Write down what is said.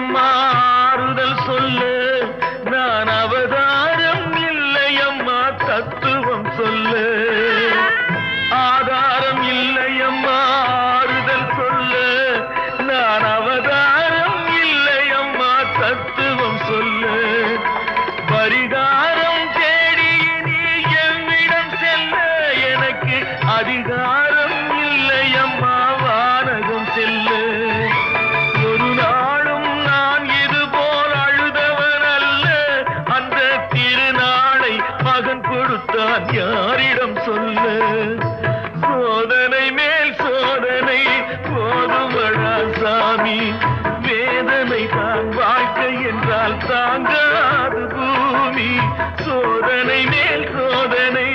இல்லையம்மா ஆறுதல் சொல்லு நான் அவதாரம் இல்லையம்மா தத்துவம் சொல்லு ஆதாரம் இல்லையம்மா ஆறுதல் சொல்லு நான் அவதாரம் இல்லையம்மா தத்துவம் சொல்லு பரிகாரம் தேடி நீ என்னிடம் செல்ல எனக்கு அதிகாரம் இல்லையம்மா வானகம் செல்லு ஒரு நாளும் நான் இது போல் அழுதவன் அல்ல அந்த திருநாளை மகன் கொடுத்தான் யாரிடம் சொல்லு சோதனை மேல் சோதனை போதுமடா சாமி வேதனை தான் வாழ்க்கை என்றால் தாங்காது பூமி சோதனை மேல் சோதனை